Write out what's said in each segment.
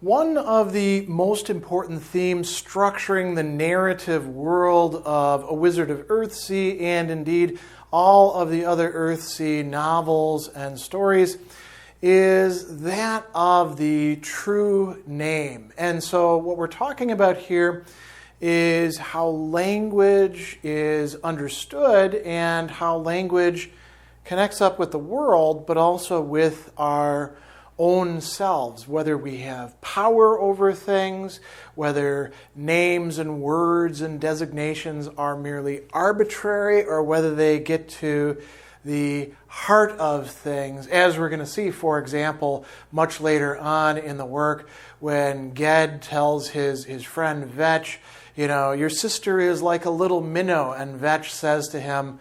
One of the most important themes structuring the narrative world of A Wizard of Earthsea, and indeed all of the other Earthsea novels and stories, is that of the true name. And so what we're talking about here is how language is understood and how language connects up with the world, but also with our own selves, whether we have power over things, whether names and words and designations are merely arbitrary, or whether they get to the heart of things, as we're going to see, for example, much later on in the work, when Ged tells his friend Vetch, your sister is like a little minnow, and Vetch says to him,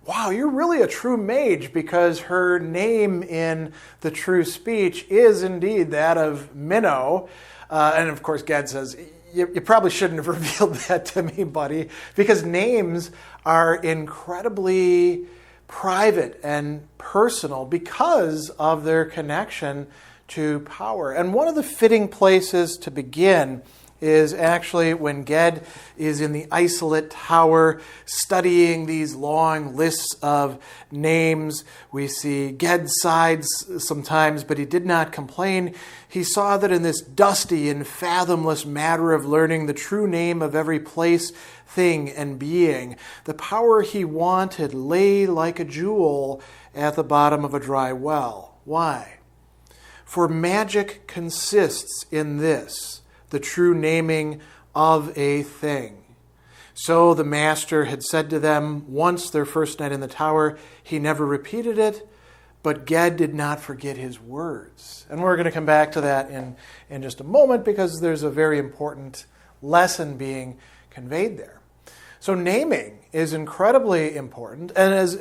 wow, you're really a true mage, because her name in the true speech is indeed that of Minnow. And of course, Ged says, you probably shouldn't have revealed that to me, buddy, because names are incredibly private and personal because of their connection to power. And one of the fitting places to begin is actually when Ged is in the isolate tower studying these long lists of names. We see Ged sighed sometimes, but he did not complain. He saw that in this dusty and fathomless matter of learning the true name of every place, thing, and being, the power he wanted lay like a jewel at the bottom of a dry well. Why? For magic consists in this, the true naming of a thing. So the master had said to them once their first night in the tower. He never repeated it, but Ged did not forget his words. And we're going to come back to that in just a moment, because there's a very important lesson being conveyed there. So naming is incredibly important. And as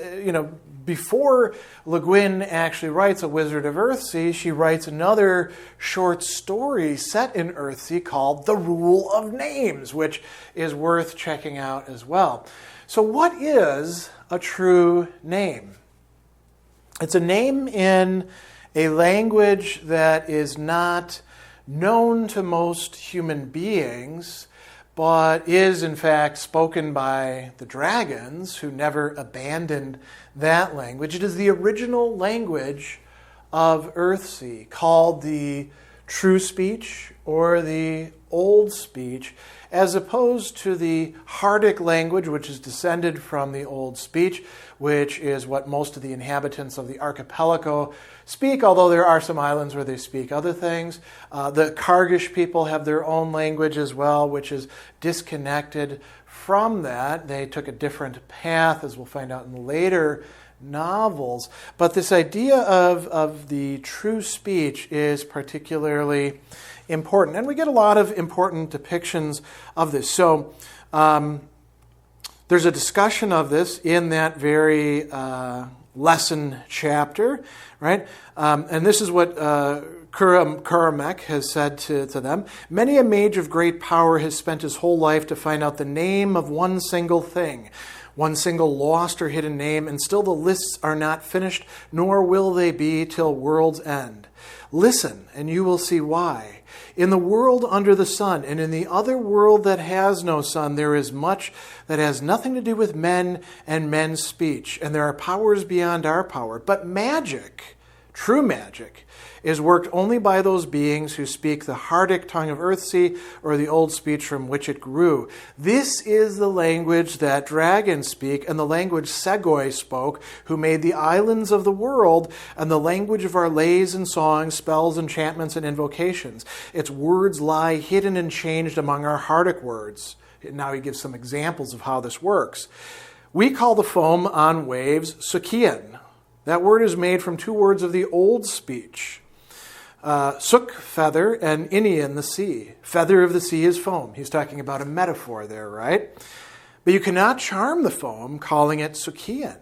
before Leguin actually writes A Wizard of Earthsea, she writes another short story set in Earthsea called The Rule of Names, which is worth checking out as well. So what is a true name? It's a name in a language that is not known to most human beings, but is in fact spoken by the dragons, who never abandoned that language. It is the original language of Earthsea, called the true speech or the old speech, as opposed to the Hardic language, which is descended from the old speech, which is what most of the inhabitants of the archipelago speak, although there are some islands where they speak other things. The Kargish people have their own language as well, which is disconnected from that. They took a different path, as we'll find out in later novels. But this idea of the true speech is particularly important. And we get a lot of important depictions of this. So there's a discussion of this in that very lesson chapter, right? And this is what Kuramek has said to them. Many a mage of great power has spent his whole life to find out the name of one single thing, one single lost or hidden name, and still the lists are not finished, nor will they be till world's end. Listen, and you will see why. In the world under the sun, and in the other world that has no sun, there is much that has nothing to do with men and men's speech, and there are powers beyond our power. But magic, true magic, is worked only by those beings who speak the Hardic tongue of Earthsea, or the old speech from which it grew. This is the language that dragons speak, and the language Segoi spoke, who made the islands of the world, and the language of our lays and songs, spells, enchantments, and invocations. Its words lie hidden and changed among our Hardic words. Now he gives some examples of how this works. We call the foam on waves Sukian. That word is made from two words of the old speech. Suk, feather, and Inian, the sea. Feather of the sea is foam. He's talking about a metaphor there, right? But you cannot charm the foam, calling it Sukian.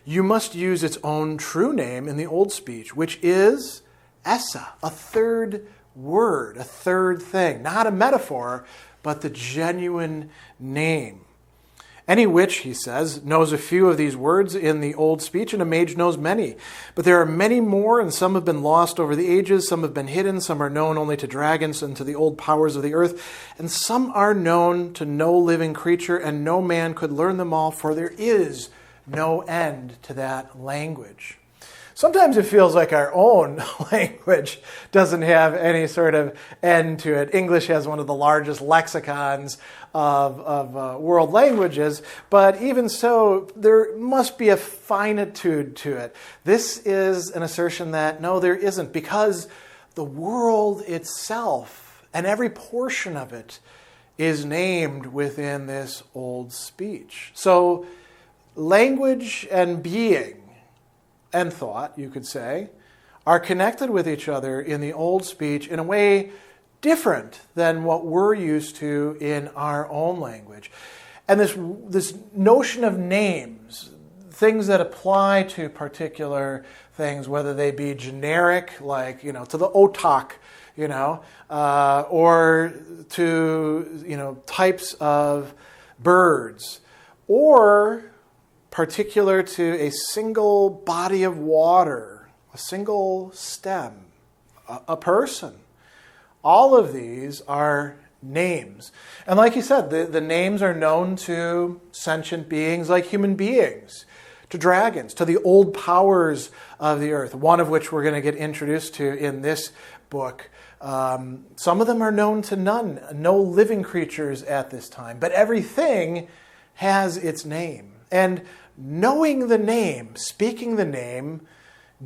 You must use its own true name in the old speech, which is Essa, a third word, a third thing. Not a metaphor, but the genuine name. Any witch, he says, knows a few of these words in the old speech, and a mage knows many. But there are many more, and some have been lost over the ages, some have been hidden, some are known only to dragons and to the old powers of the earth, and some are known to no living creature, and no man could learn them all, for there is no end to that language. Sometimes it feels like our own language doesn't have any sort of end to it. English has one of the largest lexicons of world languages, but even so, there must be a finitude to it. This is an assertion that, no, there isn't, because the world itself and every portion of it is named within this old speech. So language and being and thought, you could say, are connected with each other in the old speech in a way different than what we're used to in our own language. And this notion of names, things that apply to particular things, whether they be generic, like, to the otak, or to, types of birds, or particular to a single body of water, a single stem, a person. All of these are names. And like you said, the names are known to sentient beings like human beings, to dragons, to the old powers of the earth, one of which we're going to get introduced to in this book. Some of them are known to none, no living creatures at this time, but everything has its name. And knowing the name, speaking the name,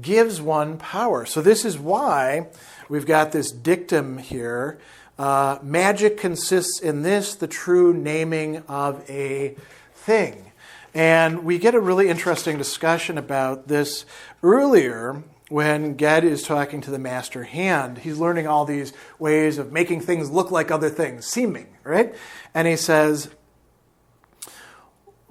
gives one power. So this is why we've got this dictum here. Magic consists in this, the true naming of a thing. And we get a really interesting discussion about this earlier when Ged is talking to the master hand. He's learning all these ways of making things look like other things, seeming, right? And he says,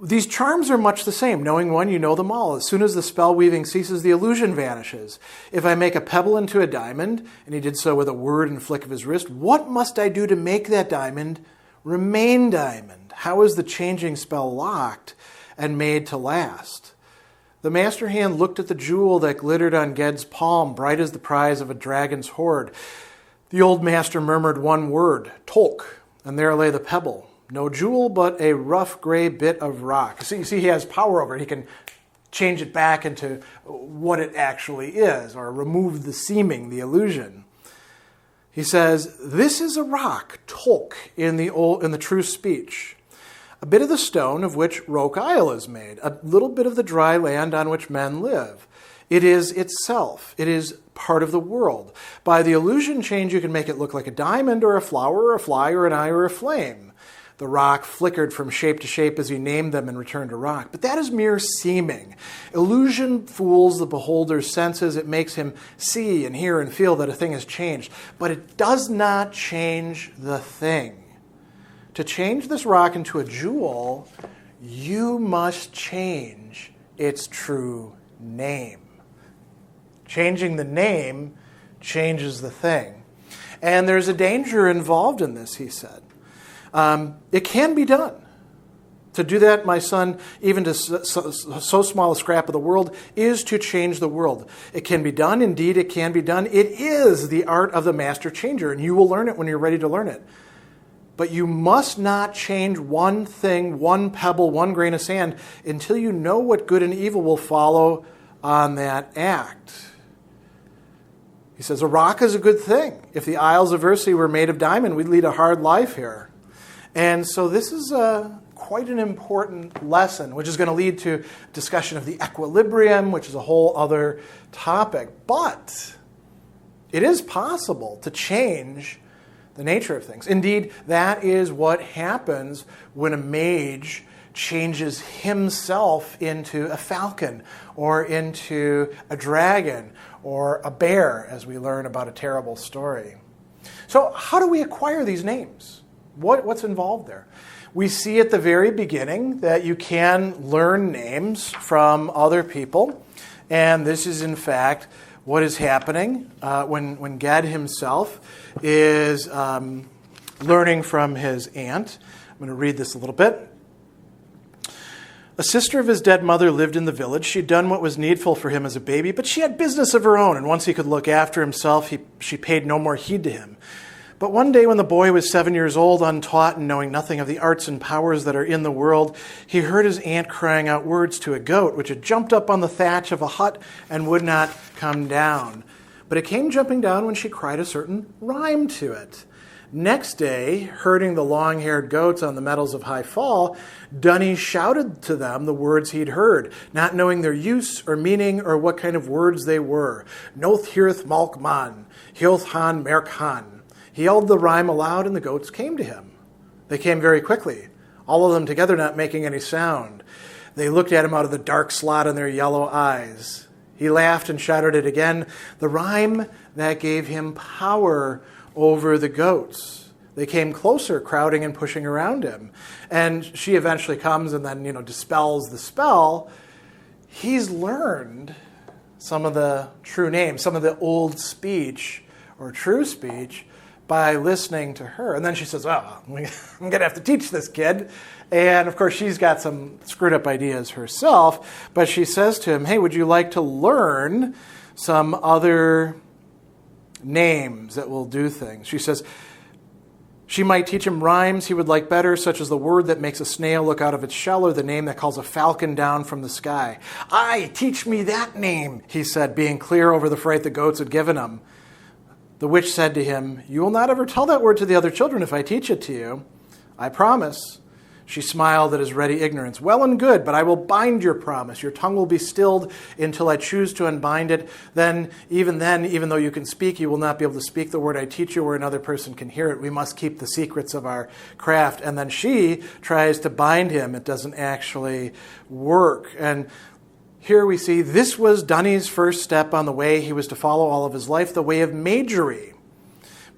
these charms are much the same. Knowing one, you know them all. As soon as the spell weaving ceases, the illusion vanishes. If I make a pebble into a diamond, and he did so with a word and flick of his wrist, what must I do to make that diamond remain diamond? How is the changing spell locked and made to last? The master hand looked at the jewel that glittered on Ged's palm, bright as the prize of a dragon's hoard. The old master murmured one word, Tolk, and there lay the pebble. No jewel, but a rough gray bit of rock. So you see, he has power over it. He can change it back into what it actually is, or remove the seeming, the illusion. He says, this is a rock, Tolk, in the true speech. A bit of the stone of which Roke Isle is made, a little bit of the dry land on which men live. It is itself. It is part of the world. By the illusion change, you can make it look like a diamond or a flower or a fly or an eye or a flame. The rock flickered from shape to shape as he named them and returned to rock. But that is mere seeming. Illusion fools the beholder's senses. It makes him see and hear and feel that a thing has changed. But it does not change the thing. To change this rock into a jewel, you must change its true name. Changing the name changes the thing. And there's a danger involved in this, he said. It can be done. To do that, my son, even to so small a scrap of the world, is to change the world. It can be done. Indeed, it can be done. It is the art of the master changer, and you will learn it when you're ready to learn it. But you must not change one thing, one pebble, one grain of sand, until you know what good and evil will follow on that act. He says, a rock is a good thing. If the Isles of Earthsea were made of diamond, we'd lead a hard life here. And so this is quite an important lesson, which is going to lead to discussion of the equilibrium, which is a whole other topic. But it is possible to change the nature of things. Indeed, that is what happens when a mage changes himself into a falcon or into a dragon or a bear, as we learn about a terrible story. So how do we acquire these names? What's involved there? We see at the very beginning that you can learn names from other people. And this is, in fact, what is happening when Ged himself is learning from his aunt. I'm going to read this a little bit. A sister of his dead mother lived in the village. She'd done what was needful for him as a baby, but she had business of her own, and once he could look after himself, she paid no more heed to him. But one day when the boy was 7 years old, untaught and knowing nothing of the arts and powers that are in the world, he heard his aunt crying out words to a goat, which had jumped up on the thatch of a hut and would not come down. But it came jumping down when she cried a certain rhyme to it. Next day, herding the long-haired goats on the meadows of High Fall, Dunny shouted to them the words he'd heard, not knowing their use or meaning or what kind of words they were. Noth hirth malk man, hilth han merk han. He yelled the rhyme aloud, and the goats came to him. They came very quickly, all of them together not making any sound. They looked at him out of the dark slot in their yellow eyes. He laughed and shouted it again, the rhyme that gave him power over the goats. They came closer, crowding and pushing around him. And she eventually comes and then, dispels the spell. He's learned some of the true names, some of the old speech or true speech by listening to her. And then she says, I'm going to have to teach this kid. And of course, she's got some screwed up ideas herself. But she says to him, hey, would you like to learn some other names that will do things? She says she might teach him rhymes he would like better, such as the word that makes a snail look out of its shell, or the name that calls a falcon down from the sky. Aye, teach me that name, he said, being clear over the fright the goats had given him. The witch said to him, you will not ever tell that word to the other children if I teach it to you. I promise. She smiled at his ready ignorance. Well and good, but I will bind your promise. Your tongue will be stilled until I choose to unbind it. Then, even though you can speak, you will not be able to speak the word I teach you where another person can hear it. We must keep the secrets of our craft. And then she tries to bind him. It doesn't actually work. And here we see this was Dunny's first step on the way he was to follow all of his life, the way of magery.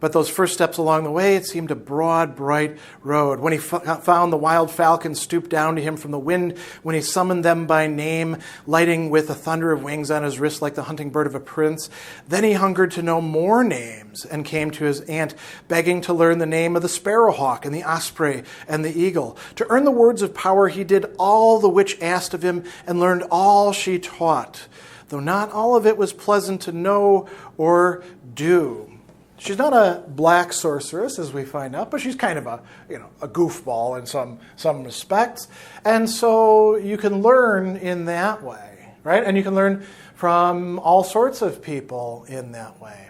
But those first steps along the way, it seemed a broad, bright road. When he found the wild falcons stooped down to him from the wind, when he summoned them by name, lighting with a thunder of wings on his wrist like the hunting bird of a prince, then he hungered to know more names and came to his aunt, begging to learn the name of the sparrowhawk and the osprey and the eagle. To earn the words of power, he did all the witch asked of him and learned all she taught, though not all of it was pleasant to know or do. She's not a black sorceress, as we find out, but she's kind of a goofball in some respects. And so you can learn in that way, right? And you can learn from all sorts of people in that way.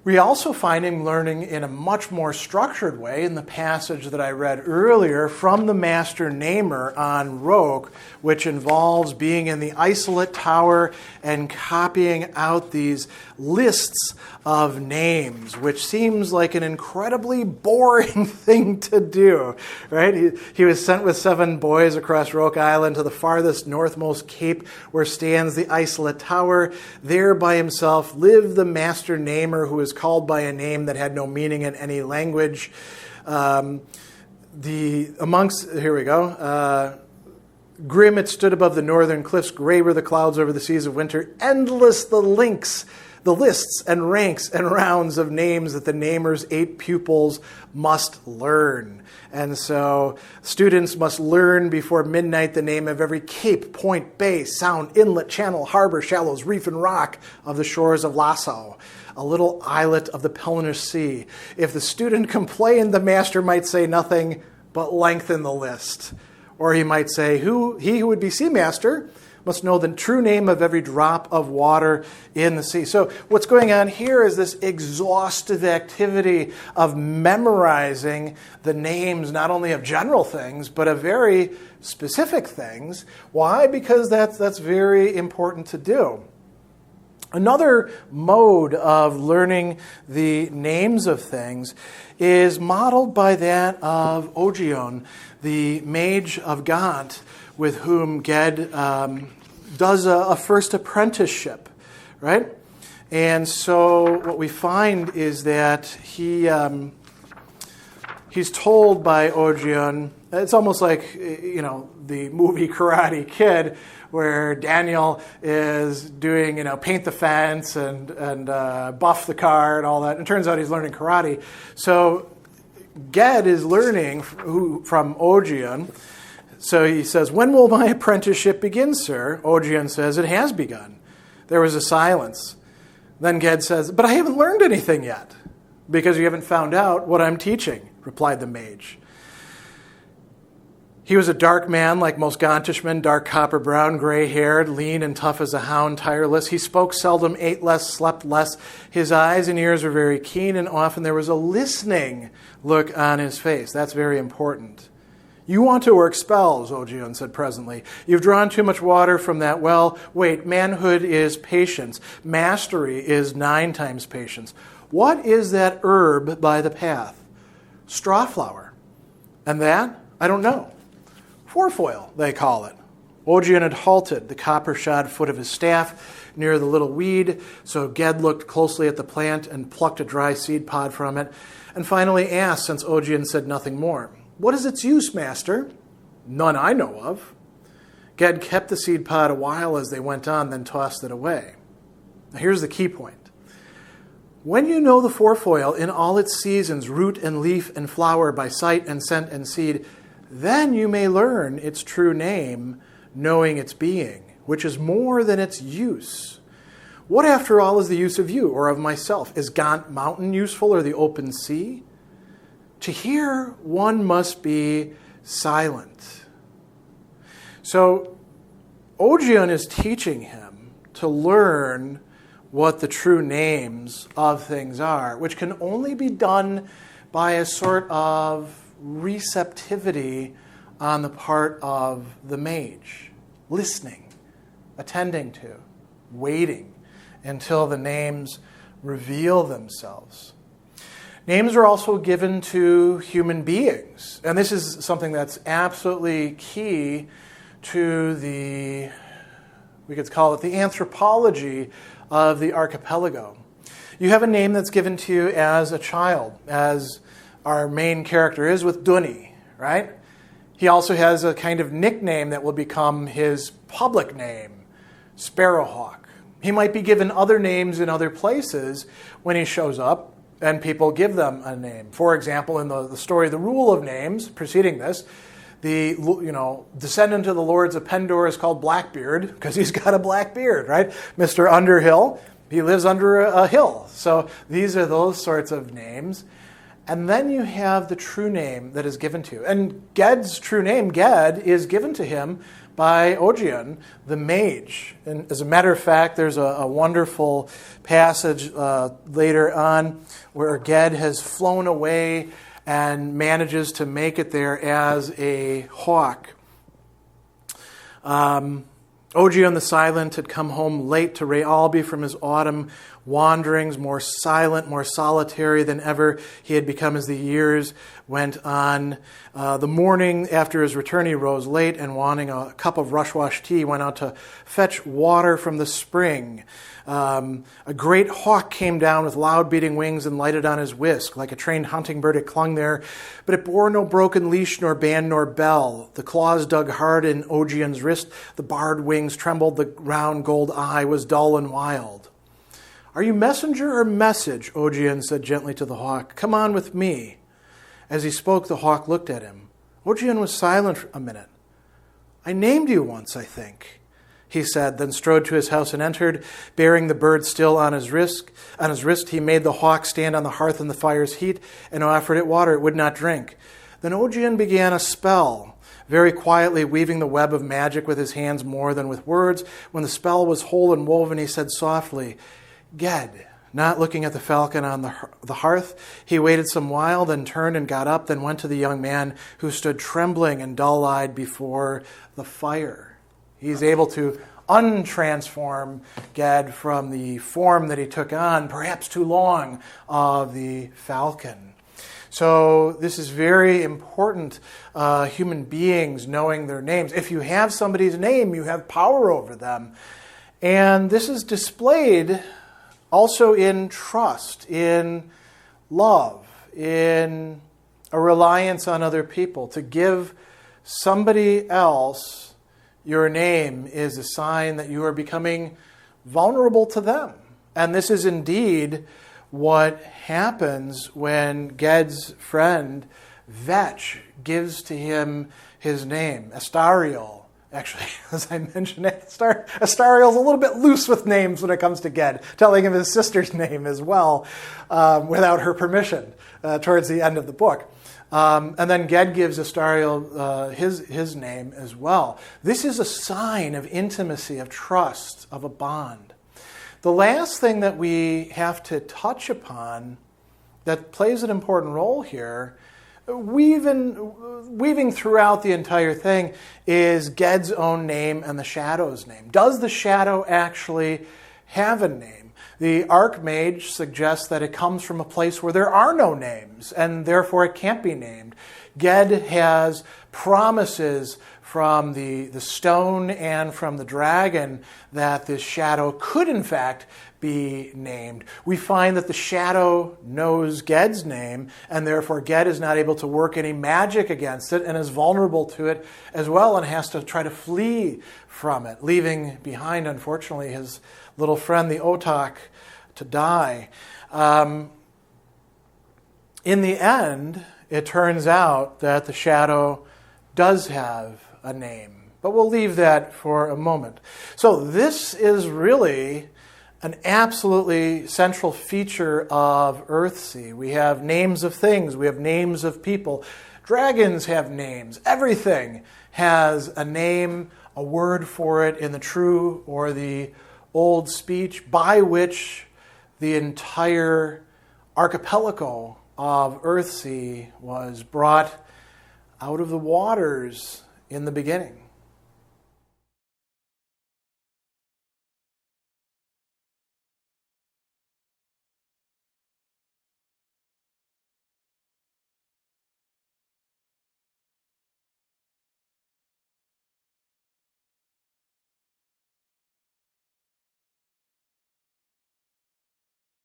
We also find him learning in a much more structured way in the passage that I read earlier from the Master Namer on Roke, which involves being in the isolate tower and copying out these lists of names, which seems like an incredibly boring thing to do, right? He was sent with 7 boys across Roke Island to the farthest northmost cape where stands the isolate tower. There by himself lived the Master Namer, who was called by a name that had no meaning in any language. Here we go. Grim it stood above the northern cliffs, gray were the clouds over the seas of winter, endless the lists and ranks and rounds of names that the Namer's 8 pupils must learn. And so students must learn before midnight the name of every cape, point, bay, sound, inlet, channel, harbor, shallows, reef, and rock of the shores of Lasso, a little islet of the Pelennor Sea. If the student complained, the master might say nothing but lengthen the list. Or he might say, he who would be sea master must know the true name of every drop of water in the sea. So what's going on here is this exhaustive activity of memorizing the names, not only of general things, but of very specific things. Why? Because that's very important to do. Another mode of learning the names of things is modeled by that of Ogion, the Mage of Gaunt, with whom Ged does a first apprenticeship, right? And so what we find is that he's told by Ogion, it's almost like, the movie Karate Kid, where Daniel is doing, paint the fence and buff the car and all that. And it turns out he's learning karate. So Ged is learning from Ogion So he says, "When will my apprenticeship begin, sir?" Ogion says, "It has begun." There was a silence. Then Ged says, "But I haven't learned anything yet." "Because you haven't found out what I'm teaching," replied the mage. He was a dark man like most Gontishmen, dark copper brown, gray-haired, lean and tough as a hound, tireless. He spoke seldom, ate less, slept less. His eyes and ears were very keen, and often there was a listening look on his face. That's very important. "You want to work spells," Ogion said presently. "You've drawn too much water from that well. Wait, manhood is patience. Mastery is 9 times patience. What is that herb by the path?" "Strawflower." "And that?" "I don't know." "Forefoil, they call it." Ogion had halted, the copper-shod foot of his staff near the little weed, so Ged looked closely at the plant and plucked a dry seed pod from it, and finally asked, since Ogion said nothing more, "What is its use, master?" "None I know of." Ged kept the seed pod a while as they went on, then tossed it away. Now here's the key point. When you know the forefoil in all its seasons, root and leaf and flower, by sight and scent and seed, then you may learn its true name, knowing its being, which is more than its use. What, after all, is the use of you or of myself? Is Gaunt Mountain useful or the open sea? To hear, one must be silent. So Ogion is teaching him to learn what the true names of things are, which can only be done by a sort of receptivity on the part of the mage, listening, attending to, waiting until the names reveal themselves. Names are also given to human beings, and this is something that's absolutely key to we could call it the anthropology of the archipelago. You have a name that's given to you as a child, as our main character is with Dunny, right? He also has a kind of nickname that will become his public name, Sparrowhawk. He might be given other names in other places when he shows up, and people give them a name. For example, in the story The Rule of Names, preceding this, the descendant of the Lords of Pendor is called Blackbeard because he's got a black beard, right? Mr. Underhill, he lives under a hill. So these are those sorts of names. And then you have the true name that is given to you. And Ged's true name, Ged, is given to him by Ogion, the mage. And as a matter of fact, there's a wonderful passage later on where Ged has flown away and manages to make it there as a hawk. Ogion the Silent had come home late to Realby from his autumn wanderings, more silent, more solitary than ever he had become as the years went on. The morning after his return, he rose late and, wanting a cup of rushwash tea, went out to fetch water from the spring. A great hawk came down with loud beating wings and lighted on his whisk. Like a trained hunting bird, it clung there, but it bore no broken leash, nor band, nor bell. The claws dug hard in Ogion's wrist. The barred wings trembled. The round gold eye was dull and wild. "Are you messenger or message?" Ogion said gently to the hawk. "Come on with me." As he spoke, the hawk looked at him. Ogion was silent for a minute. "I named you once, I think," he said, then strode to his house and entered, bearing the bird still on his wrist. He made the hawk stand on the hearth in the fire's heat and offered it water it would not drink. Then Ogion began a spell, very quietly weaving the web of magic with his hands more than with words. When the spell was whole and woven, he said softly, "Ged," not looking at the falcon on the hearth. He waited some while, then turned and got up, then went to the young man who stood trembling and dull-eyed before the fire. He's able to untransform Ged from the form that he took on, perhaps too long, of the falcon. So this is very important, human beings knowing their names. If you have somebody's name, you have power over them. And this is displayed also in trust, in love, in a reliance on other people. To give somebody else your name is a sign that you are becoming vulnerable to them. And this is indeed what happens when Ged's friend Vetch gives to him his name, Astariel. Actually, as I mentioned, Astariel's a little bit loose with names when it comes to Ged, telling him his sister's name as well, without her permission, towards the end of the book. And then Ged gives Astariel his name as well. This is a sign of intimacy, of trust, of a bond. The last thing that we have to touch upon that plays an important role here, weaving throughout the entire thing, is Ged's own name and the Shadow's name. Does the Shadow actually have a name? The Archmage suggests that it comes from a place where there are no names, and therefore it can't be named. Ged has promises from the stone and from the dragon that this Shadow could in fact be named. We find that the Shadow knows Ged's name, and therefore Ged is not able to work any magic against it and is vulnerable to it as well, and has to try to flee from it, leaving behind, unfortunately, his little friend, the Otak, to die. In the end, it turns out that the Shadow does have a name, but we'll leave that for a moment. So this is really an absolutely central feature of Earthsea. We have names of things, we have names of people. Dragons have names. Everything has a name, a word for it in the true or the old speech, by which the entire archipelago of Earthsea was brought out of the waters in the beginning.